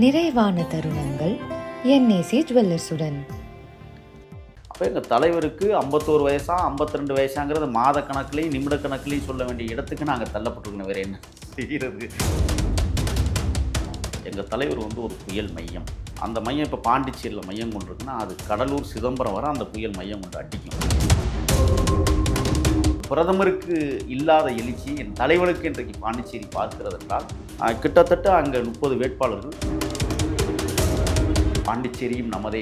நிறைவான தருணங்கள் என்ஏசி ஜுவல்லர்ஸுடன். அப்போ எங்கள் தலைவருக்கு 51 வயசா 52 வயசாங்கிறது மாத கணக்குலையும் நிமிட கணக்குலையும் சொல்ல வேண்டிய இடத்துக்கு நாங்கள் தள்ளப்பட்டிருக்கணும். வேறு என்ன செய்கிறது? எங்கள் தலைவர் ஒரு புயல் மையம். அந்த மையம் இப்போ பாண்டிச்சேரியில் மையம் கொண்டிருக்குன்னா அது கடலூர் சிதம்பரம் வரை அந்த புயல் மையம் கொண்டு அடிக்கும். பிரதமருக்கு இல்லாத எழுச்சி என் தலைவருக்கு இன்றைக்கு பாண்டிச்சேரி பார்க்கிறது என்றால் கிட்டத்தட்ட அங்கே 30 வேட்பாளர்கள். பாண்டிச்சேரியும் நமதே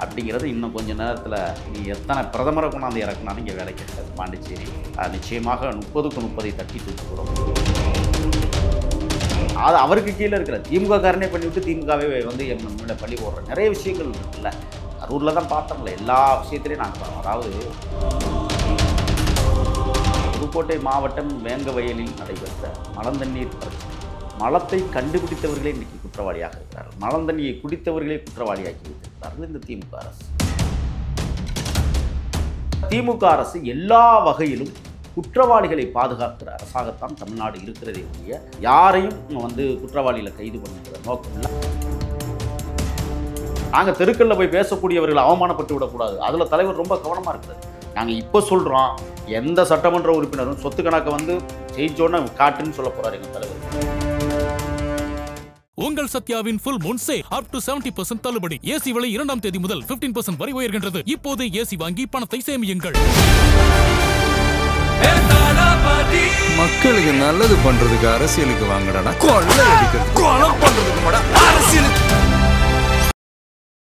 அப்படிங்கிறது இன்னும் கொஞ்சம் நேரத்தில் நீ எத்தனை பிரதமரை கொண்டாந்து இறக்குனாலும் இங்கே வேலை கிடைக்காது. பாண்டிச்சேரி நிச்சயமாக 30க்கு 30 தட்டி தூக்கிக்கிறோம். அது அவருக்கு கீழே இருக்கிற திமுக காரனே பண்ணிவிட்டு திமுகவே என் மேலே பள்ளி போடுற நிறைய விஷயங்கள் இருக்குல்ல. கரூரில் தான் பார்த்தோம்ல, எல்லா விஷயத்திலையும் நாங்கள் அதாவது புதுக்கோட்டை மாவட்டம் வேங்கவயலில் நடைபெற்ற மலந்தண்ணீர் பிரச்சனை. மலத்தை கண்டுபிடித்தவர்களே இன்றைக்கி குற்றவாளியாக இருக்கிறார்கள். மலந்தண்ணியை குடித்தவர்களே குற்றவாளியாக்கி வைத்திருக்கிறார்கள் இந்த திமுக அரசு. திமுக அரசு எல்லா வகையிலும் குற்றவாளிகளை பாதுகாக்கிற அரசாகத்தான் தமிழ்நாடு இருக்கிறதே ஒழிய யாரையும் குற்றவாளிகளை கைது பண்ணுகிற நோக்கம் இல்லை. நாங்கள் தெருக்களில் போய் பேசக்கூடியவர்களை அவமானப்பட்டு விடக்கூடாது. அதில் தலைவர் ரொம்ப கவனமாக இருக்கிறது. நாங்கள் இப்போ சொல்கிறோம், எந்த சட்டமன்ற உறுப்பினரும் சொத்து கணக்கை ஜெயிச்சோன்னு காட்டுன்னு சொல்ல போகிறார் எங்கள் தலைவர். உங்கள் சத்யாவின் full moon sale up to 70% தள்ளுபடி. ஏசி விலை 2ஆம் தேதி முதல் 15% வரை உயர்கின்றது. இப்போது ஏசி வாங்கி பணத்தை சேமியுங்கள். மக்களுக்கு நல்லது பண்றதுக்கு அரசியலுக்கு வாங்கடா, கொள்ளை அடிக்கிறது கொலை பண்றதுக்கு அரசியலுக்கு.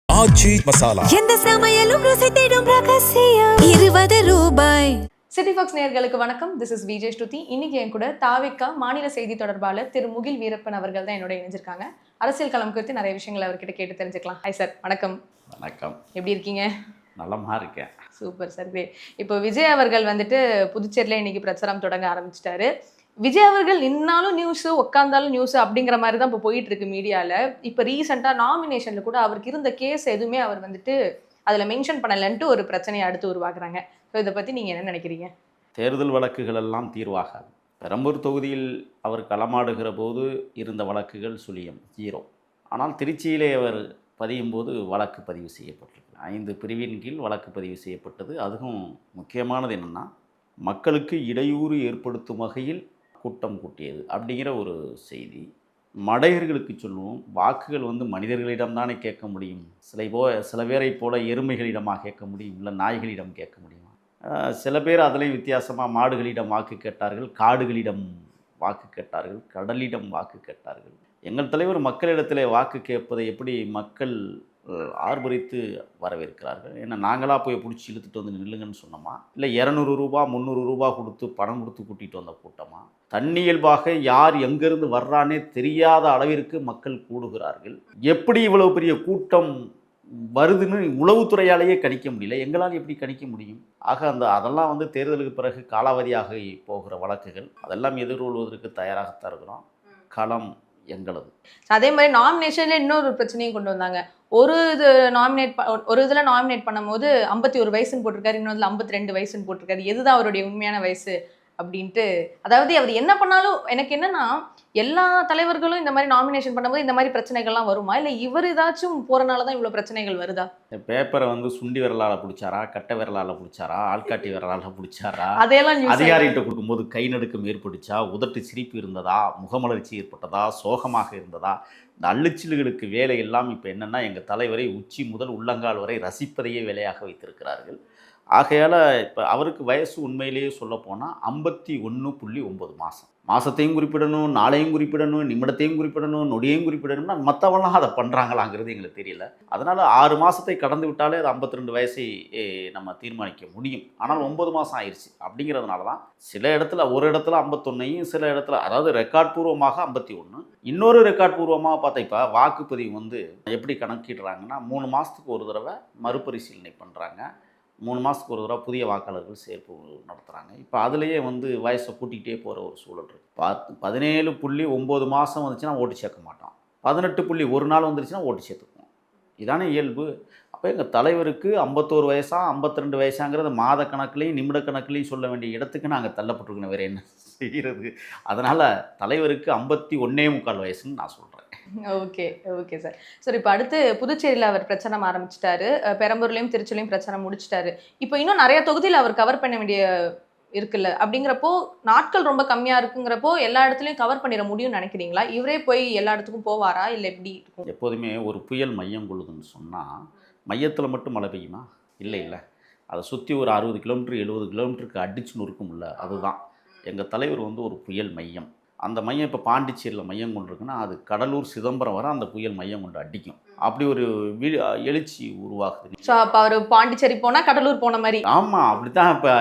ஆச்சி மசாலா, எந்த சமையலும் ருசி தேடும் ரகசியம் 20 ரூபாய். சிட்டி ஃபாக்ஸ் நேயர்களுக்கு வணக்கம். திஸ் இஸ் விஜய் ஸ்ருதி. இன்னைக்கு என் கூட தாவிகா மாநில செய்தி தொடர்பாளர் திரு முகில் வீரப்பன் அவர்கள் தான் என்னோட இணைஞ்சிருக்காங்க. அரசியல் களம் குறித்து நிறைய விஷயங்களை அவர்கிட்ட கேட்டு தெரிஞ்சுக்கலாம். ஹாய் சார், வணக்கம். வணக்கம். எப்படி இருக்கீங்க? நல்லமா இருக்கேன். Super sir. இப்போ விஜய் அவர்கள் புதுச்சேரியில் இன்னைக்கு பிரச்சாரம் தொடங்க ஆரம்பிச்சிட்டாரு. விஜய் அவர்கள் நின்னாலும் நியூஸு, உட்காந்தாலும் நியூஸு அப்படிங்கிற மாதிரி தான் இப்போ போயிட்டு இருக்கு மீடியாவில். இப்போ ரீசெண்டாக நாமினேஷனில் கூட அவருக்கு இருந்த கேஸ் எதுவுமே அவர் அதில் மென்ஷன் பண்ணலன்ட்டு ஒரு பிரச்சனையை அடுத்து உருவாக்குறாங்க. ஸோ இதை பற்றி நீங்கள் என்ன நினைக்கிறீங்க? தேர்தல் வழக்குகள் எல்லாம் தீர்வாகாது. பெரம்பூர் தொகுதியில் அவர் களமாடுகிற போது இருந்த வழக்குகள் சுழியம் 0. ஆனால் திருச்சியிலே அவர் பதியும் போது வழக்கு பதிவு செய்யப்பட்டிருக்கு. 5 பிரிவின் கீழ் வழக்கு பதிவு செய்யப்பட்டது. அதுவும் முக்கியமானது என்னென்னா, மக்களுக்கு இடையூறு ஏற்படுத்தும் வகையில் கூட்டம் கூட்டியது அப்படிங்கிற ஒரு செய்தி. மடையர்களுக்கு சொல்லுவோம், வாக்குகள் மனிதர்களிடம்தானே கேட்க முடியும். சில பேரை போல எருமைகளிடமாக கேட்க முடியும், இல்லை நாய்களிடம் கேட்க முடியுமா? சில பேர் அதிலையும் வித்தியாசமாக மாடுகளிடம் வாக்கு கேட்டார்கள், காடுகளிடம் வாக்கு கேட்டார்கள், கடலிடம் வாக்கு கேட்டார்கள். எங்கள் தலைவர் மக்களிடத்திலே வாக்கு கேட்பதை எப்படி மக்கள் ஆர்ப்பரித்து வரவேற்கிறார்கள்? ஏன்னா நாங்களாக போய் பிடிச்சி இழுத்துட்டு நில்லுங்கன்னு சொன்னோமா, இல்லை 200 ரூபா 300 ரூபா கொடுத்து பணம் கொடுத்து கூட்டிகிட்டு வந்த கூட்டமா? தன்னியல்பாக யார் எங்கேருந்து வர்றானே தெரியாத அளவிற்கு மக்கள் கூடுகிறார்கள். எப்படி இவ்வளவு பெரிய கூட்டம் வருதுன்னு உளவுத்துறையாலேயே கணிக்க முடியல, எங்களால் எப்படி கணிக்க முடியும்? ஆக அதெல்லாம் தேர்தலுக்கு பிறகு காலாவதியாக போகிற வழக்குகள், அதெல்லாம் எதிர்கொள்வதற்கு தயாராகத்தான் இருக்கிறோம். களம் எங்களது. அதே மாதிரி நாமினேஷன்ல இன்னொரு பிரச்சனையும் கொண்டு வந்தாங்க. ஒரு இதில் நாமினேட் பண்ணும்போது 51 வயசுன்னு போட்டிருக்காரு, இன்னொரு 52 வயசுன்னு போட்டிருக்காரு. எதுதான் அவருடைய உண்மையான வயசு அப்படின்ட்டு. அதாவது அவர் என்ன பண்ணாலும் எனக்கு என்னன்னா, எல்லா தலைவர்களும் இந்த மாதிரி நாமினேஷன் பண்ணும்போது இந்த மாதிரி பிரச்சனைகள்லாம் வருமா, இல்லை இவர் ஏதாச்சும் போறனால தான் இவ்வளோ பிரச்சனைகள் வருதா? பேப்பரை சுண்டி விரலால் பிடிச்சாரா, கட்டை விரலால் பிடிச்சாரா, ஆள்காட்டி விரலால் பிடிச்சாரா, அதையெல்லாம் அதிகாரிகிட்ட கொடுக்கும்போது கை நடுக்கம் ஏற்பட்டுச்சா, உதட்டு சிரிப்பு இருந்ததா, முகமலர்ச்சி ஏற்பட்டதா, சோகமாக இருந்ததா? இந்த அள்ளுச்சில்களுக்கு வேலை எல்லாம் இப்போ என்னென்னா, எங்கள் தலைவரை உச்சி முதல் உள்ளங்கால் வரை ரசிப்பதையே வேலையாக வைத்திருக்கிறார்கள். ஆகையால் இப்போ அவருக்கு வயசு உண்மையிலேயே சொல்லப்போனால் 51.9 மாதம். மாதத்தையும் குறிப்பிடணும், நாளையும் குறிப்பிடணும், நிமிடத்தையும் குறிப்பிடணும், நொடியையும் குறிப்பிடணும்னா மற்றவெல்லாம் அதை பண்ணுறாங்களாங்கிறது எங்களுக்கு தெரியல. அதனால் 6 மாதத்தை கடந்து விட்டாலே அது 52 வயசை நம்ம தீர்மானிக்க முடியும். ஆனால் 9 மாதம் ஆயிடுச்சு. அப்படிங்கிறதுனால தான் சில இடத்துல, ஒரு இடத்துல 51, சில இடத்துல அதாவது ரெக்கார்ட் பூர்வமாக 51, இன்னொரு ரெக்கார்ட் பூர்வமாக பார்த்தா இப்போ வாக்குப்பதிவு எப்படி கணக்கிடுறாங்கன்னா, 3 மாதத்துக்கு ஒரு தடவை மறுபரிசீலனை பண்ணுறாங்க, 3 மாதத்துக்கு ஒரு தடவை புதிய வாக்காளர்கள் சேர்ப்பு நடத்துகிறாங்க. இப்போ அதுலேயே வயசை கூட்டிகிட்டே போகிற ஒரு சூழல் இருக்குது. 17.9 மாதம் வந்துச்சுன்னா ஓட்டு சேர்க்க மாட்டோம், 18.1 நாள் வந்துருச்சுன்னா ஓட்டு சேர்த்துக்குவோம். இதானே இயல்பு. அப்போ எங்கள் தலைவருக்கு 51 வயசா 52 வயசாங்கிறது மாத கணக்குலையும் நிமிட கணக்குலையும் சொல்ல வேண்டிய இடத்துக்கு நாங்கள் தள்ளப்பட்டிருக்கணும். வேறு என்ன செய்கிறது? அதனால் தலைவருக்கு 51.25 வயசுன்னு நான் சொல்கிறேன். Okay okay sir. சார் இப்போ அடுத்து புதுச்சேரியில் அவர் பிரச்சனை ஆரம்பிச்சிட்டாரு, பெரம்பூர்லேயும் திருச்சிலையும் பிரச்சனை முடிச்சிட்டாரு. இப்போ இன்னும் நிறைய தொகுதியில் அவர் கவர் பண்ண வேண்டிய இருக்குல்ல, அப்படிங்கிறப்போ நாட்கள் ரொம்ப கம்மியா இருக்குங்கிறப்போ எல்லா இடத்துலையும் கவர் பண்ணிட முடியும்னு நினைக்கிறீங்களா? இவரே போய் எல்லா இடத்துக்கும் போவாரா இல்லை எப்படி இருக்கும்? எப்போதுமே ஒரு புயல் மையம் கொள்ளுதுன்னு சொன்னால் மையத்தில் மட்டும் மழை பெய்யுமா? இல்லை இல்லை, அதை சுற்றி ஒரு 60 கிலோமீட்டர் 70 கிலோமீட்டருக்கு அடிச்சு நொறுக்கும்ல, அதுதான் எங்கள் தலைவர் வந்து ஒரு புயல் மையம். அந்த மையம் இப்போ பாண்டிச்சேரியில் மையம் கொண்டு இருக்குன்னா அது கடலூர் சிதம்பரம் வரை அந்த புயல் மையம் கொண்டு அடிக்கும். அப்படி ஒரு எழுச்சி உருவாகுது. ஸோ அப்போ அவர் பாண்டிச்சேரி போனால் கடலூர் போன மாதிரி. ஆமாம், அப்படி தான் இப்போ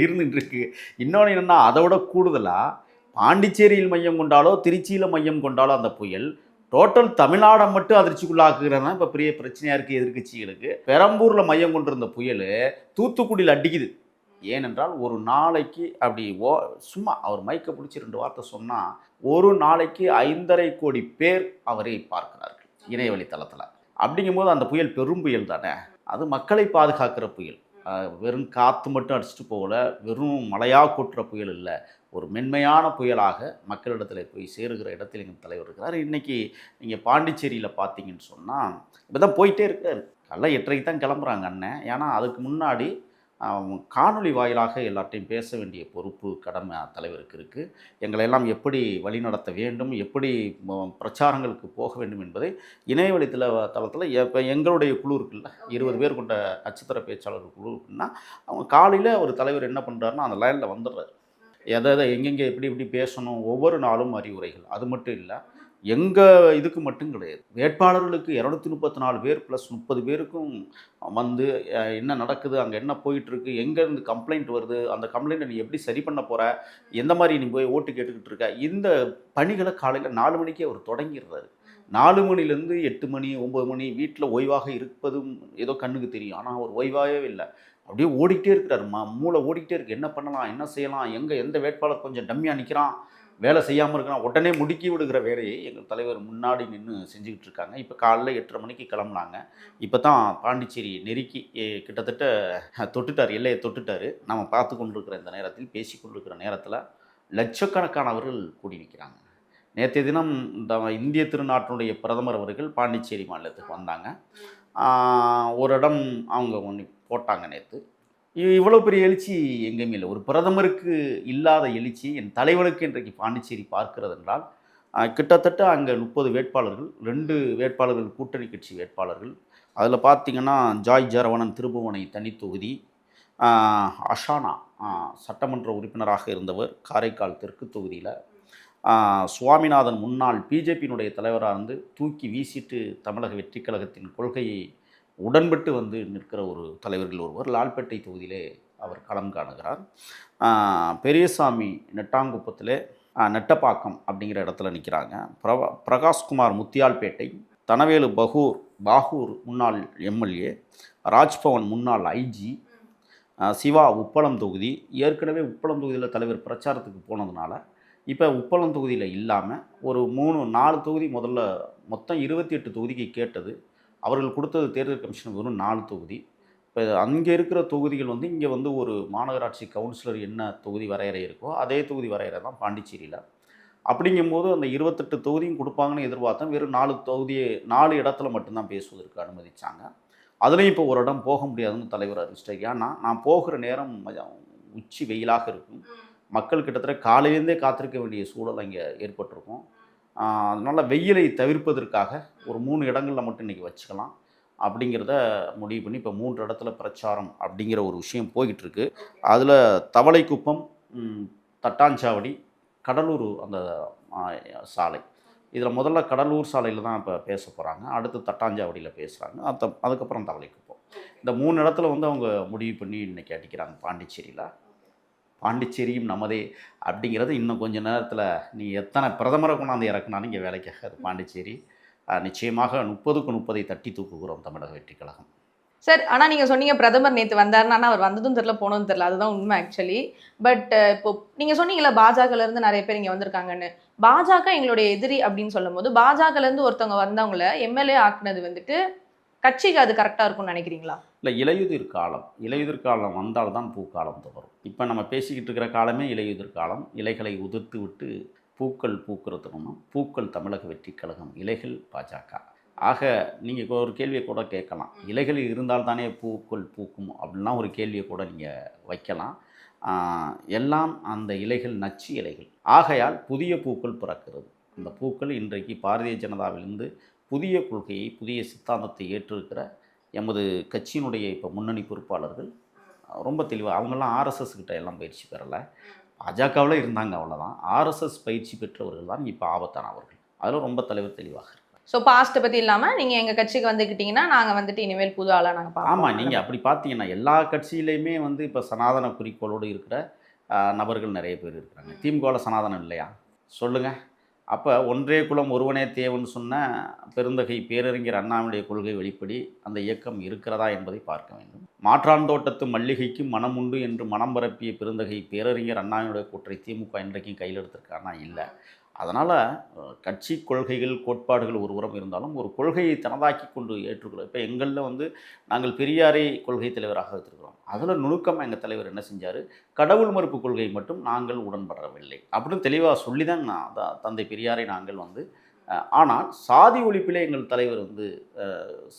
இருந்துகிட்ருக்கு. இன்னொன்று என்னென்னா, அதை விட கூடுதலாக பாண்டிச்சேரியில் மையம் கொண்டாலோ திருச்சியில் மையம் கொண்டாலோ அந்த புயல் டோட்டல் தமிழ்நாடை மட்டும் அதிர்ச்சிக்குள்ளாக்குகிறது தான் இப்போ பெரிய பிரச்சனையாக இருக்குது எதிர்க்கட்சிகளுக்கு. பெரம்பூரில் மையம் கொண்டிருந்த புயல் தூத்துக்குடியில் அடிக்குது. ஏனென்றால் ஒரு நாளைக்கு அப்படி சும்மா அவர் மைக்கை பிடிச்சி 2 வார்த்தை சொன்னால் ஒரு நாளைக்கு 5.5 கோடி பேர் அவரை பார்க்கிறார்கள் இணையவழி தளத்தில். அப்படிங்கும்போது அந்த புயல் பெரும் புயல் தானே, அது மக்களை பாதுகாக்கிற புயல். வெறும் காற்று மட்டும் அடிச்சுட்டு போகல, வெறும் மழையாக கொட்டுற புயல் இல்லை, ஒரு மென்மையான புயலாக மக்களிடத்தில் போய் சேருகிற இடத்தில் எங்கள் தலைவர் இருக்கிறார். இன்றைக்கி நீங்கள் பாண்டிச்சேரியில் பார்த்தீங்கன்னு சொன்னால் இப்போ தான் போயிட்டே இருக்கார். காலைல 8:30 தான் கிளம்புறாங்க அண்ணன். ஏன்னா அதுக்கு முன்னாடி காணொளி வாயிலாக எல்லார்ட்டையும் பேச வேண்டிய பொறுப்பு கடமை தலைவருக்கு இருக்குது. எங்களை எல்லாம் எப்படி வழிநடத்த வேண்டும், எப்படி பிரச்சாரங்களுக்கு போக வேண்டும் என்பதை இணையவழித்தில் தளத்தில் இப்போ எங்களுடைய குழு இருக்குல்ல, 20 பேர் கொண்ட நட்சத்திர பேச்சாளர் குழு இருக்குன்னா அவங்க காலையில் ஒரு தலைவர் என்ன பண்ணுறாருன்னா அந்த லைனில் வந்துடுறாரு. எதை எங்கெங்கே எப்படி பேசணும், ஒவ்வொரு நாளும் அறிவுரைகள். அது மட்டும் இல்லை, எங்கள் இதுக்கு மட்டும் கிடையாது, வேட்பாளர்களுக்கு 234 பேர் ப்ளஸ் 30 பேருக்கும் வந்து என்ன நடக்குது, அங்கே என்ன போயிட்டுருக்கு, எங்கேருந்து கம்ப்ளைண்ட் வருது, அந்த கம்ப்ளைண்ட்டை நீ எப்படி சரி பண்ண போகிற, எந்த மாதிரி நீ போய் ஓட்டு கேட்டுக்கிட்டு இருக்க, இந்த பணிகளை காலையில் 4 மணிக்கே அவர் தொடங்கிடுறாரு. 4 மணிலேருந்து 8 மணி 9 மணி வீட்டில் ஓய்வாக இருப்பதும் ஏதோ கண்ணுக்கு தெரியும். ஆனால் அவர் ஓய்வாகவே இல்லை, அப்படியே ஓடிக்கிட்டே இருக்கிறார். மூளை ஓடிக்கிட்டே இருக்குது. என்ன பண்ணலாம், என்ன செய்யலாம், எந்த வேட்பாளர் கொஞ்சம் டம்மியாக நிற்கிறான், வேலை செய்யாமல் இருக்கிறான், உடனே முடுக்கி விடுகிற வேலையை எங்கள் தலைவர் முன்னாடி நின்று செஞ்சுக்கிட்டு இருக்காங்க. இப்போ காலைல 8:30 மணிக்கு கிளம்புனாங்க. இப்போ தான் பாண்டிச்சேரி நெருக்கி கிட்டத்தட்ட தொட்டுட்டார், எல்லையை தொட்டுட்டார். நம்ம பார்த்து கொண்டிருக்கிற இந்த நேரத்தில், பேசி கொண்டிருக்கிற நேரத்தில் லட்சக்கணக்கானவர்கள் கூடி நிற்கிறாங்க. நேற்றைய தினம் இந்த இந்திய திருநாட்டினுடைய பிரதமர் அவர்கள் பாண்டிச்சேரி மாநிலத்துக்கு வந்தாங்க. ஒரு இடம் அவங்க ஒன்று போட்டாங்க நேற்று. இவ்வளோ பெரிய எழுச்சி எங்கேயுமே இல்லை. ஒரு பிரதமருக்கு இல்லாத எழுச்சி என் தலைவனுக்கு இன்றைக்கு பாண்டிச்சேரி பார்க்கிறது என்றால், கிட்டத்தட்ட அங்கே 30 வேட்பாளர்கள், 2 வேட்பாளர்கள் கூட்டணி கட்சி வேட்பாளர்கள். அதில் பார்த்திங்கன்னா ஜாய் ஜரவணன் திருபுவனை தனி தொகுதி, அஷானா சட்டமன்ற உறுப்பினராக இருந்தவர் காரைக்கால் தெற்கு தொகுதியில், சுவாமிநாதன் முன்னாள் பிஜேபியினுடைய தலைவராக இருந்து தூக்கி வீசிட்டு தமிழக வெற்றி கழகத்தின் கொள்கையை உடன்பட்டு வந்து நிற்கிற ஒரு தலைவர்கள் ஒருவர் லால்பேட்டை தொகுதியிலே அவர் களம் காணுகிறார். பெரியசாமி நெட்டாங்குப்பத்தில் நெட்டப்பாக்கம் அப்படிங்கிற இடத்துல நிற்கிறாங்க. பிரகாஷ்குமார் முத்தியால்பேட்டை, தனவேலு பாகூர் முன்னாள் எம்எல்ஏ, ராஜ்பவன் முன்னாள் ஐஜி, சிவா உப்பளம் தொகுதி. ஏற்கனவே உப்பளம் தொகுதியில் தலைவர் பிரச்சாரத்துக்கு போனதுனால இப்போ உப்பளம் தொகுதியில் இல்லாமல் ஒரு 3-4 தொகுதி, முதல்ல மொத்தம் 28 தொகுதிக்கு கேட்டது, அவர்கள் கொடுத்தது தேர்தல் கமிஷன் வெறும் 4 தொகுதி. இப்போ அங்கே இருக்கிற தொகுதிகள் வந்து இங்கே வந்து ஒரு மாநகராட்சி கவுன்சிலர் என்ன தொகுதி வரையறை இருக்கோ அதே தொகுதி வரையறை தான் பாண்டிச்சேரியில். அப்படிங்கும்போது அந்த 28 தொகுதியும் கொடுப்பாங்கன்னு எதிர்பார்த்தோம். வெறும் 4 இடத்துல மட்டும்தான் பேசுவதற்கு அனுமதிச்சாங்க. அதுலேயும் இப்போ ஒரு இடம் போக முடியாதுன்னு தலைவர் அறிவிச்சிட்டார். ஏன்னா நான் போகிற நேரம் உச்சி வெயிலாக இருக்கும், மக்கள் கிட்டத்தட்ட காலையிலேருந்தே காத்திருக்க வேண்டிய சூழல் அங்கே ஏற்பட்டிருக்கும். அதனால் வெயிலை தவிர்ப்பதற்காக ஒரு 3 இடங்களில் மட்டும் இன்றைக்கி வச்சுக்கலாம் அப்படிங்கிறத முடிவு பண்ணி இப்போ 3 இடத்துல பிரச்சாரம் அப்படிங்கிற ஒரு விஷயம் போய்கிட்டுருக்கு. அதில் தவளைக்குப்பம், தட்டாஞ்சாவடி, கடலூர் அந்த சாலை, இதில் முதல்ல கடலூர் சாலையில் தான் இப்போ பேச போகிறாங்க, அடுத்து தட்டாஞ்சாவடியில் பேசுகிறாங்க, அதுக்கப்புறம் தவளைக்குப்பம். இந்த 3 இடத்துல வந்து அவங்க முடிவு பண்ணி இன்றைக்கி அடிக்கிறாங்க பாண்டிச்சேரியில். பாண்டிச்சேரியும் நமதே அப்படிங்கிறது இன்னும் கொஞ்சம் நேரத்தில் நீ எத்தனை பிரதமரை கொண்டாந்து இறக்குனாலும் இங்கே வேலைக்காகாது பாண்டிச்சேரி. நிச்சயமாக 30க்கு 30 தட்டி தூக்குகிறோம் தமிழக வெற்றி கழகம். சார், ஆனால் நீங்கள் சொன்னீங்க பிரதமர் நேற்று வந்தாருன்னா, ஆனால் அவர் வந்ததும் தெரில போனதும் தெரில, அதுதான் உண்மை ஆக்சுவலி. பட் இப்போ நீங்கள் சொன்னீங்களா பாஜகலேருந்து நிறைய பேர் இங்கே வந்திருக்காங்கன்னு. பாஜக எங்களுடைய எதிரி அப்படின்னு சொல்லும் போது பாஜகலேருந்து ஒருத்தவங்க வந்தவங்கள எம்எல்ஏ ஆக்குனது வந்துட்டு கட்சிக்கு அது கரெக்டாக இருக்கும்னு நினைக்கிறீங்களா? இல்லை, இலையுதிர் காலம் வந்தால்தான் பூக்காலம் தொடரும். இப்போ நம்ம பேசிக்கிட்டு இருக்கிற காலமே இலையுதிர் காலம். இலைகளை உதிர்த்து விட்டு பூக்கள் பூக்கிற தருணம், பூக்கள் தமிழக வெற்றி கழகம், இலைகள் பாஜக. ஆக நீங்கள் ஒரு கேள்வியை கூட கேட்கலாம், இலைகள் இருந்தால் தானே பூக்கள் பூக்கும் அப்படின்லாம் ஒரு கேள்வியை கூட நீங்கள் வைக்கலாம். எல்லாம் அந்த இலைகள் நச்சு இலைகள். ஆகையால் புதிய பூக்கள் பிறக்கிறது. அந்த பூக்கள் இன்றைக்கு பாரதிய ஜனதாவிலிருந்து புதிய கொள்கையை, புதிய சித்தாந்தத்தை ஏற்றிருக்கிற எமது கட்சியினுடைய இப்போ முன்னணி பொறுப்பாளர்கள் ரொம்ப தெளிவாக, அவங்கெல்லாம் ஆர்எஸ்எஸ் கிட்ட எல்லாம் பயிற்சி பெறலை, பாஜகவில் இருந்தாங்க, அவ்வளோதான். ஆர்எஸ்எஸ் பயிற்சி பெற்றவர்கள் தான் இப்போ ஆபத்தானவர்கள். அதில் ரொம்ப தலைவர் தெளிவாக இருக்கு. ஸோ பாஸ்ட்டை பற்றி இல்லாமல் நீங்கள் எங்கள் கட்சிக்கு வந்துக்கிட்டிங்கன்னா நாங்கள் வந்துட்டு இனிமேல் புது ஆளாக நாங்கள் பார்ப்போம். ஆமாம், நீங்கள் அப்படி பார்த்தீங்கன்னா எல்லா கட்சியிலையுமே வந்து இப்போ சனாதன குறிக்கோளோடு இருக்கிற நபர்கள் நிறைய பேர் இருக்கிறாங்க. திமுகவில் சனாதனம் இல்லையா சொல்லுங்கள்? அப்போ ஒன்றே குலம் ஒருவனே தேவன் சொன்ன பெருந்தகை பேரறிஞர் அண்ணாவுடைய கொள்கை வெளிப்படி அந்த இயக்கம் இருக்கிறதா என்பதை பார்க்க வேண்டும். மாற்றாந்தோட்டத்து மல்லிகைக்கும் மனம் உண்டு என்று மனம் பரப்பிய பெருந்தகை பேரறிஞர் அண்ணாவுடைய கூற்றை திமுக இன்றைக்கும் கையில் எடுத்திருக்கானா? இல்லை. அதனால் கட்சி கொள்கைகள், கோட்பாடுகள் ஒரு உரம் இருந்தாலும் ஒரு கொள்கையை தனதாக்கி கொண்டு ஏற்றுக்கிறோம். இப்போ எங்களில் வந்து நாங்கள் பெரியாரை கொள்கை தலைவராக வைத்திருக்கிறோம். அதில் நுணுக்கமாக எங்கள் தலைவர் என்ன செஞ்சார், கடவுள் மறுப்பு கொள்கை மட்டும் நாங்கள் உடன்படவில்லை அப்படின்னு தெளிவாக சொல்லி தான் தந்தை பெரியாரை நாங்கள் வந்து, ஆனால் சாதி ஒழிப்பிலே எங்கள் தலைவர் வந்து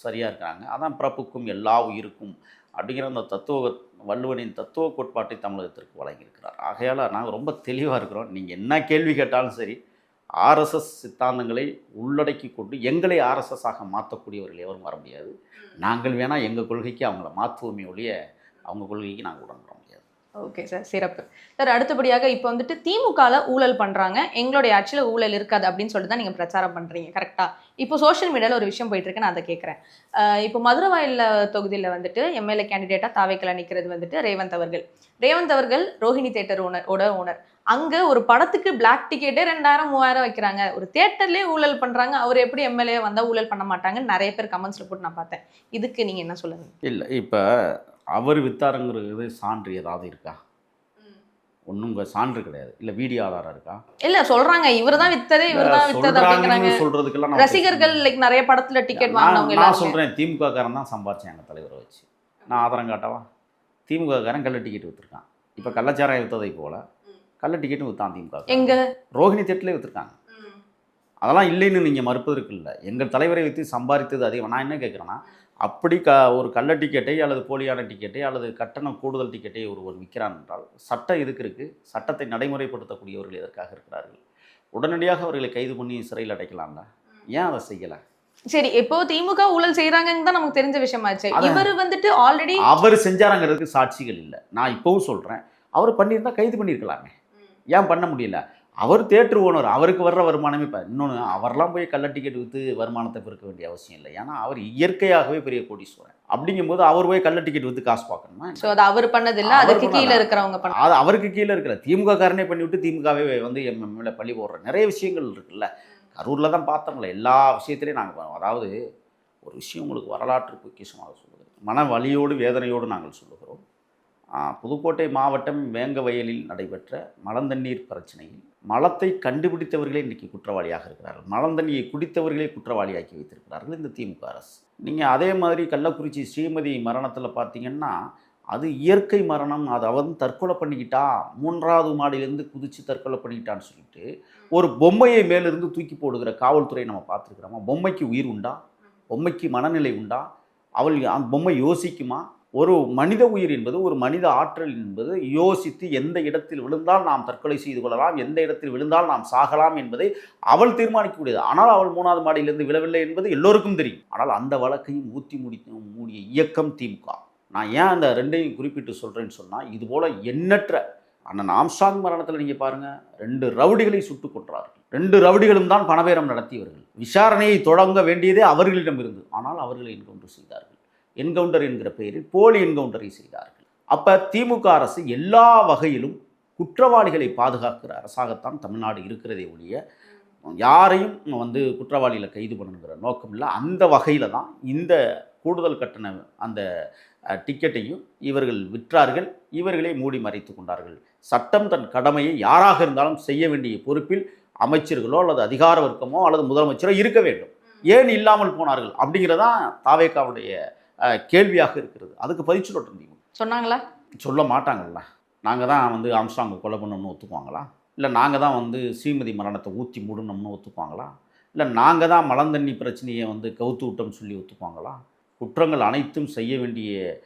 சரியாக இருக்கிறாங்க. அதான் பிறப்புக்கும் எல்லா உயிருக்கும் அப்படிங்கிற அந்த வள்ளுவனின் தத்துவ கோட்பாட்டை தமிழகத்திற்கு வழங்கியிருக்கிறார். ஆகையால் நாங்கள் ரொம்ப தெளிவாக இருக்கிறோம். நீங்கள் என்ன கேள்வி கேட்டாலும் சரி, ஆர்எஸ்எஸ் சித்தாந்தங்களை உள்ளடக்கி கொண்டு எங்களை ஆர்எஸ்எஸ்ஸாக மாற்றக்கூடியவர்கள் எவரும் வர முடியாது. நாங்கள் வேணால் எங்கள் கொள்கைக்கு அவங்கள மாற்றுவோமே ஒழிய அவங்க கொள்கைக்கு நாங்கள் உடன்பட முடியாது. ஓகே சார், சிறப்பு சார். அடுத்தபடியாக இப்போ வந்துட்டு திமுகவில் ஊழல் பண்ணுறாங்க, எங்களுடைய ஆட்சியில் ஊழல் இருக்காது அப்படின்னு சொல்லிட்டு தான் நீங்கள் பிரச்சாரம் பண்ணுறீங்க, கரெக்டாக? இப்போ சோஷியல் மீடியாவில் ஒரு விஷயம் போயிட்டுருக்கு, நான் அதை கேட்குறேன். இப்போ மதுரவாயில் தொகுதியில் வந்துட்டு எம்எல்ஏ கேண்டிடேட்டாக தாவேக்கல நிற்கிறது வந்துட்டு ரேவந்த் அவர்கள் ரோஹிணி தேட்டர் ஓனர். அங்கே ஒரு படத்துக்கு பிளாக் டிக்கெட்டே 2000-3000 வைக்கிறாங்க. ஒரு தேட்டர்லேயே ஊழல் பண்ணுறாங்க. அவர் எப்படி எம்எல்ஏ வந்தால் ஊழல் பண்ண மாட்டாங்கன்னு நிறைய பேர் கமெண்ட்ஸில் போட்டு நான் பார்த்தேன். இதுக்கு நீங்கள் என்ன சொல்லுங்கள்? இல்லை, இப்போ அவர் வித்தாருங்கிறது சான்று ஏதாவது இருக்கா? ஒன்றும் சான்று கிடையாது. இல்லை வீடியோ ஆதாரம் இருக்கா? இல்லை, சொல்கிறாங்க இவர் தான் வித்தது அப்படிங்கிறாங்க. சொல்கிறதுக்கெல்லாம் ரசிகர்கள் நிறைய படத்தில் டிக்கெட் வாங்கினவங்க. நான் சொல்கிறேன், திமுக காரன் தான் சம்பாதிச்சேன் எங்கள் தலைவரை வச்சு. நான் ஆதாரம் காட்டவா? திமுக காரன் கள்ள டிக்கெட் விற்றுருக்கான். இப்போ கள்ளச்சாராயம் விற்றதை போல் கள்ள டிக்கெட்டும் விற்றான் திமுக. எங்க ரோஹிணி தேட்டிலே விற்றுருக்காங்க. அதெல்லாம் இல்லைன்னு நீங்கள் மறுப்பதற்கு இல்லை. எங்கள் தலைவரை வைத்து சம்பாதித்தது அதிகம். நான் என்ன கேட்குறேன்னா, அப்படி ஒரு கள்ள டிக்கெட்டை அல்லது போலியான டிக்கெட்டை அல்லது கட்டணம் கூடுதல் டிக்கெட்டை ஒருவர் விற்கிறான் என்றால் சட்டம் எதுக்கு இருக்குது? சட்டத்தை நடைமுறைப்படுத்தக்கூடியவர்கள் எதற்காக இருக்கிறார்கள்? உடனடியாக அவர்களை கைது பண்ணி சிறையில் அடைக்கலாம்ல, ஏன் அதை செய்யலை? சரி, இப்போ திமுக ஊழல் செய்யறாங்கன்னு தான் நமக்கு தெரிஞ்ச விஷயமாச்சு. இவர் வந்துட்டு ஆல்ரெடி அவர் செஞ்சாராங்கிறதுக்கு சாட்சிகள் இல்லை. நான் இப்போவும் சொல்கிறேன், அவர் பண்ணியிருந்தா கைது பண்ணியிருக்கலாமே, ஏன் பண்ண முடியல? அவர் தேட்டர் ஓனர், அவருக்கு வர்ற வருமானமே. இப்போ இன்னொன்று, அவரெல்லாம் போய் கள்ள டிக்கெட் விற்று வருமானத்தை பெருக்க வேண்டிய அவசியம் இல்லை. ஏன்னா அவர் இயற்கையாகவே பெரிய கோடீஸ்வரன். அப்படிங்கும்போது அவர் போய் கள்ள டிக்கெட் விற்று காசு பார்க்கணுமா? ஸோ அது அவர் பண்ணதில்லை, அதுக்கு கீழே இருக்கிறவங்க பண்ண. அது அவருக்கு கீழே இருக்கிற திமுக காரனே பண்ணிவிட்டு திமுகவே வந்து மேலே பள்ளி போடுற நிறைய விஷயங்கள் இருக்குல்ல. கரூரில் தான் பார்த்தோம்ல, எல்லா விஷயத்திலையும் நாங்கள் அதாவது ஒரு விஷயம் உங்களுக்கு வரலாற்று பொக்கிஷமாக சொல்லுகிறோம், மன வலியோடு வேதனையோடு நாங்கள் சொல்லுகிறோம். புதுக்கோட்டை மாவட்டம் வேங்கவயலில் நடைபெற்ற மலந்தண்ணீர் பிரச்சனையில் மலத்தை கண்டுபிடித்தவர்களே இன்றைக்கி குற்றவாளியாக இருக்கிறார்கள். மலந்தண்ணியை குடித்தவர்களே குற்றவாளியாக்கி வைத்திருக்கிறார்கள் இந்த திமுக அரசு. நீங்கள் அதே மாதிரி கள்ளக்குறிச்சி ஸ்ரீமதி மரணத்தில் பார்த்தீங்கன்னா, அது இயற்கை மரணம். அது அவன் தற்கொலை பண்ணிக்கிட்டா, 3வது மாடியிலேருந்து குதித்து தற்கொலை பண்ணிக்கிட்டான்னு சொல்லிட்டு ஒரு பொம்மையை மேலிருந்து தூக்கி போடுகிற காவல்துறை நம்ம பார்த்துருக்குறோமா? பொம்மைக்கு உயிர் உண்டா? பொம்மைக்கு மனநிலை உண்டா? அந்த பொம்மை யோசிக்குமா? ஒரு மனித உயிர் என்பது, ஒரு மனித ஆற்றல் என்பது யோசித்து எந்த இடத்தில் விழுந்தால் நாம் தற்கொலை செய்து கொள்ளலாம், எந்த இடத்தில் விழுந்தால் நாம் சாகலாம் என்பதை அவள் தீர்மானிக்கக்கூடியது. ஆனால் அவள் 3வது மாடியிலிருந்து விழவில்லை என்பது எல்லோருக்கும் தெரியும். ஆனால் அந்த வழக்கையும் ஊற்றி மூடிய இயக்கம் திமுக. நான் ஏன் அந்த ரெண்டையும் குறிப்பிட்டு சொல்கிறேன்னு சொன்னால், இதுபோல் எண்ணற்ற அண்ணன் ஆம்ஸ்ட்ராங் மரணத்தில் நீங்கள் பாருங்கள், 2 ரவுடிகளை சுட்டுக் கொன்றார்கள். 2 ரவுடிகளும் தான் பணபேரம் நடத்தியவர்கள். விசாரணையை தொடங்க வேண்டியதே அவர்களிடம் இருந்து. ஆனால் அவர்களை என்கவுண்டர் செய்தார்கள். என்கவுண்டர் என்கிற பெயரில் போலி என்கவுண்டரை செய்தார்கள். அப்போ திமுக அரசு எல்லா வகையிலும் குற்றவாளிகளை பாதுகாக்கிற அரசாகத்தான் தமிழ்நாடு இருக்கிறதே ஒழிய யாரையும் வந்து குற்றவாளியில் கைது பண்ணணுங்கிற நோக்கம் இல்லை. அந்த வகையில் தான் இந்த கூடுதல் கட்டண அந்த டிக்கெட்டையும் இவர்கள் விற்றார்கள். இவர்களே மூடி மறைத்து கொண்டார்கள். சட்டம் தன் கடமையை யாராக இருந்தாலும் செய்ய வேண்டிய பொறுப்பில் அமைச்சர்களோ அல்லது அதிகார வர்க்கமோ அல்லது முதலமைச்சரோ இருக்க வேண்டும். ஏன் இல்லாமல் போனார்கள் அப்படிங்கிறதான் தாவேக்காவுடைய கேள்வியாக இருக்கிறது. அதுக்கு பதில் சொல்லட்டும். சொன்னாங்களா? சொல்ல மாட்டாங்கல்ல. நாங்கள் தான் வந்து ஆம்ஸ்ட்ராங்கை கொலை பண்ணணும்னு ஒத்துக்குவாங்களா? இல்லை நாங்கள் தான் வந்து ஸ்ரீமதி மரணத்தை ஊற்றி மூடணும்னு ஒத்துப்பாங்களா? இல்லை நாங்கள் தான் மலந்தண்ணி பிரச்சனையை வந்து கவுத்து விட்டோம்னு சொல்லி ஒத்துப்பாங்களா? குற்றங்கள் அனைத்தும் செய்ய வேண்டிய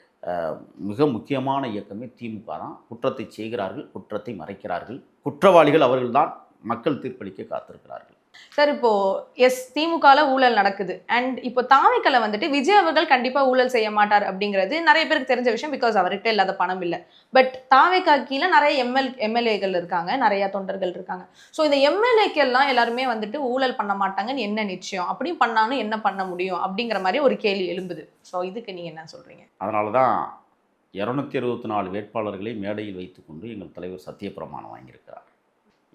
மிக முக்கியமான இயக்கமே திமுக தான். குற்றத்தை செய்கிறார்கள், குற்றத்தை மறைக்கிறார்கள். குற்றவாளிகள் அவர்கள்தான். மக்கள் தீர்ப்பளிக்க காத்திருக்கிறார்கள். சார், இப்போ திமுகல ஊழல் நடக்குது அண்ட் இப்போ தாவேக்கால வந்துட்டு விஜய் அவர்கள் கண்டிப்பா ஊழல் செய்ய மாட்டார் அப்படிங்கிறது நிறைய பேருக்கு தெரிஞ்ச விஷயம். பிகாஸ் அவர்கிட்ட இல்லாத பணம் இல்லை. பட் தாவேக்கா கீழே நிறைய எம்எல்ஏக்கள் இருக்காங்க, நிறைய தொண்டர்கள் இருக்காங்க. ஸோ இந்த எம்எல்ஏக்கெல்லாம் எல்லாருமே வந்துட்டு ஊழல் பண்ண மாட்டாங்கன்னு என்ன நிச்சயம்? அப்படி பண்ணாலும் என்ன பண்ண முடியும் அப்படிங்கிற மாதிரி ஒரு கேள்வி எழும்புது. ஸோ இதுக்கு நீங்க என்ன சொல்றீங்க? அதனால தான் 224 வேட்பாளர்களை மேடையில் வைத்துக்கொண்டு எங்கள் தலைவர் சத்தியப்பிரமாணம் வாங்கியிருக்கிறார்.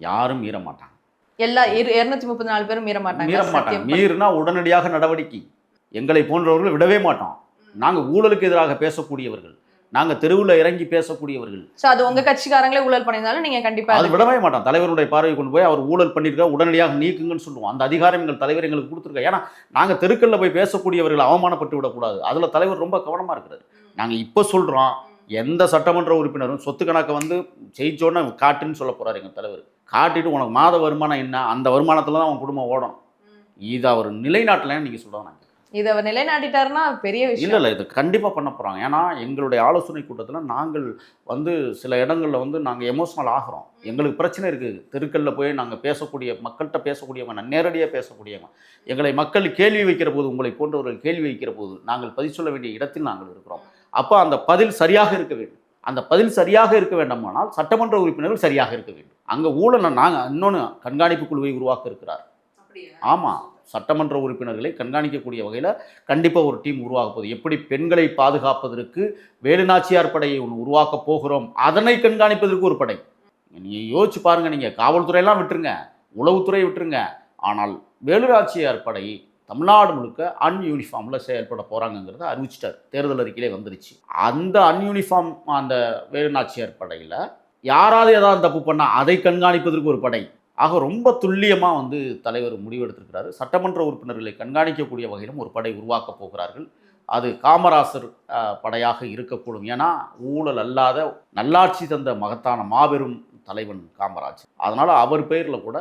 யாரும் மீற மாட்டாங்க. எல்லா 234 பேரும் மீற மாட்டாங்க. மீறினா உடனடியாக நடவடிக்கை. எங்களை போன்றவர்கள் விடவே மாட்டோம். நாங்கள் ஊழலுக்கு எதிராக பேசக்கூடியவர்கள், நாங்கள் தெருவில் இறங்கி பேசக்கூடியவர்கள். ஸோ அது உங்க கட்சிக்காரங்களே ஊழல் பண்ணியிருந்தாலும் நீங்க கண்டிப்பா அது விடவே மாட்டோம். தலைவருடைய பார்வை கொண்டு போய் அவர் ஊழல் பண்ணியிருக்கா உடனடியாக நீக்குங்கன்னு சொல்லுவோம். அந்த அதிகாரம் எங்கள் தலைவர் எங்களுக்கு கொடுத்துருக்கா. ஏன்னா நாங்கள் தெருக்களில் போய் பேசக்கூடியவர்கள் அவமானப்பட்டு விடக்கூடாது. அதில் தலைவர் ரொம்ப கவனமாக இருக்கிறார். நாங்கள் இப்போ சொல்கிறோம், எந்த சட்டமன்ற உறுப்பினரும் சொத்து கணக்கை வந்து ஜெயிச்சோன்னு காட்டுன்னு சொல்ல போகிறார் எங்கள் தலைவர். காட்டிட்டு உனக்கு மாத வருமானம் என்ன, அந்த வருமானத்தில் தான் அவன் குடும்பம் ஓடும். இது அவர் நிலைநாட்டலன்னு நீங்கள் சொல்கிறாங்க. இதை அவர் நிலைநாட்டிட்டாருன்னா பெரிய விஷயம். இல்லை இது கண்டிப்பாக பண்ண போகிறாங்க. ஏன்னா எங்களுடைய ஆலோசனை கூட்டத்தில் நாங்கள் வந்து சில இடங்களில் வந்து நாங்கள் எமோஷனல் ஆகிறோம். எங்களுக்கு பிரச்சனை இருக்குது. தெருக்களில் போய் நாங்கள் பேசக்கூடிய மக்கள்கிட்ட பேசக்கூடியவங்க, நேரடியாக பேசக்கூடியவங்க, எங்களை மக்கள் கேள்வி வைக்கிற போது, உங்களை போன்றவர்கள் கேள்வி வைக்கிற போது நாங்கள் பதில் சொல்ல வேண்டிய இடத்தில் நாங்கள் இருக்கிறோம். அப்போ அந்த பதில் சரியாக இருக்க வேண்டும். அந்த பதில் சரியாக இருக்க வேண்டுமானால் சட்டமன்ற உறுப்பினர்கள் சரியாக இருக்க வேண்டும். அங்கே ஊழல் நாங்கள் இன்னொன்று கண்காணிப்பு குழுவை உருவாக்க இருக்கிறார். ஆமாம், சட்டமன்ற உறுப்பினர்களை கண்காணிக்கக்கூடிய வகையில் கண்டிப்பாக ஒரு டீம் உருவாக்க போகுது. எப்படி பெண்களை பாதுகாப்பதற்கு வேலுநாச்சியார் படையை ஒன்று உருவாக்க போகிறோம், அதனை கண்காணிப்பதற்கு ஒரு படை. நீங்கள் யோசிச்சு பாருங்கள். நீங்கள் காவல்துறையெல்லாம் விட்டுருங்க, உளவுத்துறை விட்டுருங்க, ஆனால் வேலுநாச்சியார் படை தமிழ்நாடு முழுக்க அன்யூனிஃபார்மில் செயல்பட போகிறாங்கங்கிறத அறிவிச்சிட்டார். தேர்தல் அறிக்கையிலே வந்துருச்சு. அந்த அன்யூனிஃபார்ம் அந்த வேலுநாச்சியார் படையில் யாராவது ஏதாவது தப்பு பண்ணால் அதை கண்காணிப்பதற்கு ஒரு படை. ஆக ரொம்ப துல்லியமாக வந்து தலைவர் முடிவெடுத்திருக்கிறாரு. சட்டமன்ற உறுப்பினர்களை கண்காணிக்கக்கூடிய வகையிலும் ஒரு படை உருவாக்க போகிறார்கள். அது காமராசர் படையாக இருக்கக்கூடும். ஏன்னா ஊழல் அல்லாத நல்லாட்சி தந்த மகத்தான மாபெரும் தலைவன் காமராஜர். அதனால் அவர் பெயரில் கூட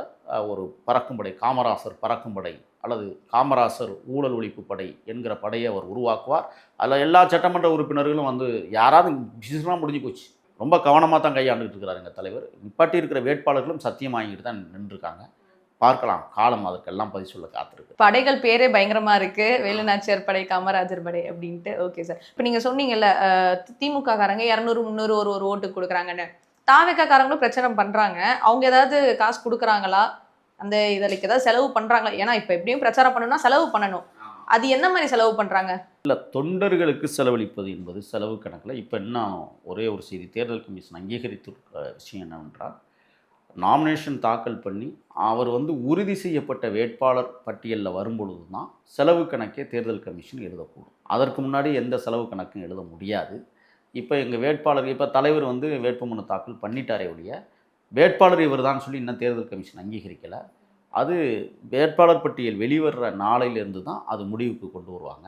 ஒரு பறக்கும் படை, காமராசர் பறக்கும் படை அல்லது காமராசர் ஊழல் ஒழிப்பு படை என்கிற படையை அவர் உருவாக்குவார். அதில் எல்லா சட்டமன்ற உறுப்பினர்களும் வந்து யாராவது பிசினஸ் முடிஞ்சு போச்சு. ரொம்ப கவனமாக தான் கையாண்டுட்டு இருக்கிறார் எங்கள் தலைவர். நிப்பாட்டி இருக்கிற வேட்பாளர்களும் சத்தியம் வாங்கிட்டு தான் நின்றுருக்காங்க. பார்க்கலாம், காலம் அதற்கெல்லாம் பதில் சொல்ல காத்திருக்கு. படைகள் பேரே பயங்கரமா இருக்கு, வேலுநாச்சியார் படை, காமராஜர் படை அப்படின்ட்டு. ஓகே சார், இப்போ நீங்க சொன்னீங்கல்ல திமுக காரங்க 200 300 ஒரு ஓட்டு கொடுக்குறாங்கன்னு. தாவேக்கா காரங்களும் பிரச்சனை பண்றாங்க. அவங்க ஏதாவது காசு கொடுக்குறாங்களா? அந்த இதற்கு ஏதாவது செலவு பண்றாங்களா? ஏன்னா இப்போ எப்படியும் பிரச்சாரம் பண்ணணும்னா செலவு பண்ணணும். அது என்ன மாதிரி செலவு பண்ணுறாங்க? இல்லை, தொண்டர்களுக்கு செலவழிப்பது என்பது செலவு கணக்கில். இப்போ இன்னும் ஒரே ஒரு செய்தி, தேர்தல் கமிஷன் அங்கீகரித்திருக்கிற விஷயம் என்னவென்றால், நாமினேஷன் தாக்கல் பண்ணி அவர் வந்து உறுதி செய்யப்பட்ட வேட்பாளர் பட்டியலில் வரும்பொழுது தான் செலவு கணக்கே தேர்தல் கமிஷன் எழுதக்கூடும். அதற்கு முன்னாடி எந்த செலவு கணக்கும் எழுத முடியாது. இப்போ எங்கள் வேட்பாளர், இப்போ தலைவர் வந்து வேட்புமனு தாக்கல் பண்ணிட்டாரே ஒழிய வேட்பாளர் இவர் தான் சொல்லி இன்னும் தேர்தல் கமிஷன் அங்கீகரிக்கலை. அது வேட்பாளர் பட்டியல் வெளிவர்ற நாளையிலேருந்து தான் அது முடிவுக்கு கொண்டு வருவாங்க.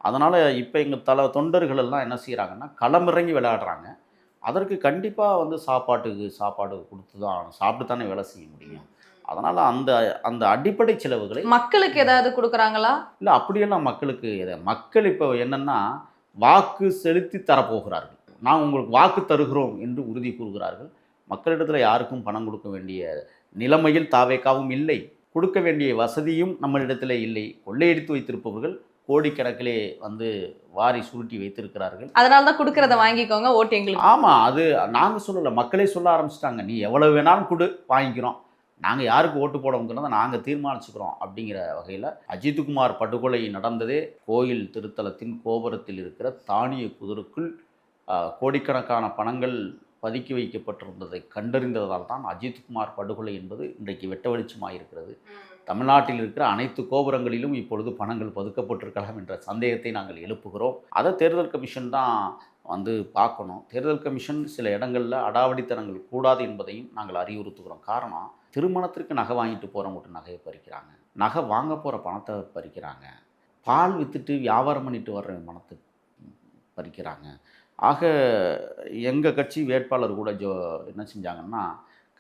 அதனால் இப்போ எங்கள் தொண்டர்கள் எல்லாம் என்ன செய்கிறாங்கன்னா, களமிறங்கி விளையாடுறாங்க. அதற்கு கண்டிப்பாக வந்து சாப்பாடு கொடுத்து தான் சாப்பிட்டு தானே வேலை செய்ய முடியும். அதனால் அந்த அடிப்படை செலவுகளை மக்களுக்கு ஏதாவது கொடுக்குறாங்களா? இல்லை, அப்படியெல்லாம் மக்களுக்கு மக்கள் இப்போ என்னென்னா வாக்கு செலுத்தி தரப்போகிறார்கள். நான் உங்களுக்கு வாக்கு தருகிறோம் என்று உறுதி கூறுகிறார்கள். மக்களிடத்தில் யாருக்கும் பணம் கொடுக்க வேண்டிய நிலைமையில் தாவேக்காவும் இல்லை, கொடுக்க வேண்டிய வசதியும் நம்மளிடத்தில் இல்லை. கொள்ளையடித்து வைத்திருப்பவர்கள் கோடிக்கணக்கிலே வந்து வாரி சுருட்டி வைத்திருக்கிறார்கள். அதனால தான் கொடுக்கறத வாங்கிக்கோங்க, ஓட்டு எங்களுக்கு. ஆமாம், அது நாங்கள் சொல்லலை, மக்களே சொல்ல ஆரம்பிச்சிட்டாங்க. நீ எவ்வளவு வேணாலும் கொடு, வாங்கிக்கிறோம், நாங்கள் யாருக்கு ஓட்டு போடணுங்கிறத நாங்கள் தீர்மானிச்சுக்கிறோம் அப்படிங்கிற வகையில் அஜித்குமார் படுகொலை நடந்ததே கோயில் திருத்தலத்தின் கோபுரத்தில் இருக்கிற தானிய குதிருக்குள் கோடிக்கணக்கான பணங்கள் பதுக்கி வைக்கப்பட்டிருந்ததை கண்டறிந்ததால் தான் அஜித்குமார் படுகொலை என்பது இன்றைக்கு வெட்ட வெளிச்சமாக இருக்கிறது. தமிழ்நாட்டில் இருக்கிற அனைத்து கோபுரங்களிலும் இப்பொழுது பணங்கள் பதுக்கப்பட்டிருக்கலாம் என்ற சந்தேகத்தை நாங்கள் எழுப்புகிறோம். அதை தேர்தல் கமிஷன் தான் வந்து பார்க்கணும். தேர்தல் கமிஷன் சில இடங்களில் அடாவடித்தனங்கள் கூடாது என்பதையும் நாங்கள் அறிவுறுத்துகிறோம். காரணம், திருமணத்திற்கு நகை வாங்கிட்டு போகிறவங்கள்ட்ட நகையை பறிக்கிறாங்க, நகை வாங்க போகிற பணத்தை பறிக்கிறாங்க, பால் விற்றுட்டு வியாபாரம் பண்ணிட்டு வர்ற பணத்தை பறிக்கிறாங்க. ஆக எங்கள் கட்சி வேட்பாளர் கூட என்ன செஞ்சாங்கன்னா,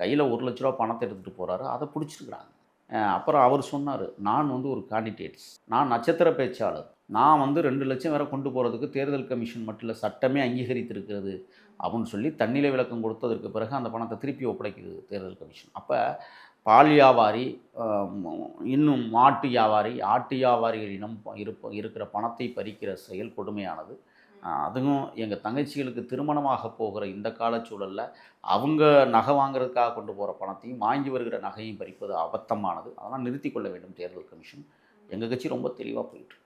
கையில் 1 லட்ச ரூபா பணத்தை எடுத்துகிட்டு போகிறாரு, அதை பிடிச்சிருக்கிறாங்க. அப்புறம் அவர் சொன்னார், நான் வந்து ஒரு கேண்டிடேட்ஸ், நான் நட்சத்திர பேச்சாளர், நான் வந்து 2 லட்சம் வேற கொண்டு போகிறதுக்கு தேர்தல் கமிஷன் மட்டும் இல்லை சட்டமே அங்கீகரித்திருக்கிறது அப்படின்னு சொல்லி தன்னிலை விளக்கம் கொடுத்ததற்கு பிறகு அந்த பணத்தை திருப்பி ஒப்படைக்குது தேர்தல் கமிஷன். அப்போ பால் வியாபாரி, இன்னும் மாட்டு வியாபாரி, ஆட்டு வியாபாரிகளிடம் இருக்கிற பணத்தை பறிக்கிற செயல் கொடுமையானது. அதுவும் எங்கள் தங்கச்சிகளுக்கு திருமணமாக போகிற இந்த காலச்சூழலில் அவங்க நகை வாங்குறதுக்காக கொண்டு போகிற பணத்தையும் வாங்கி வருகிற நகையும் பறிப்பது அபத்தமானது. அதெல்லாம் நிறுத்தி கொள்ள வேண்டும் தேர்தல் கமிஷன். எங்கள் கட்சி ரொம்ப தெளிவாக போயிட்டு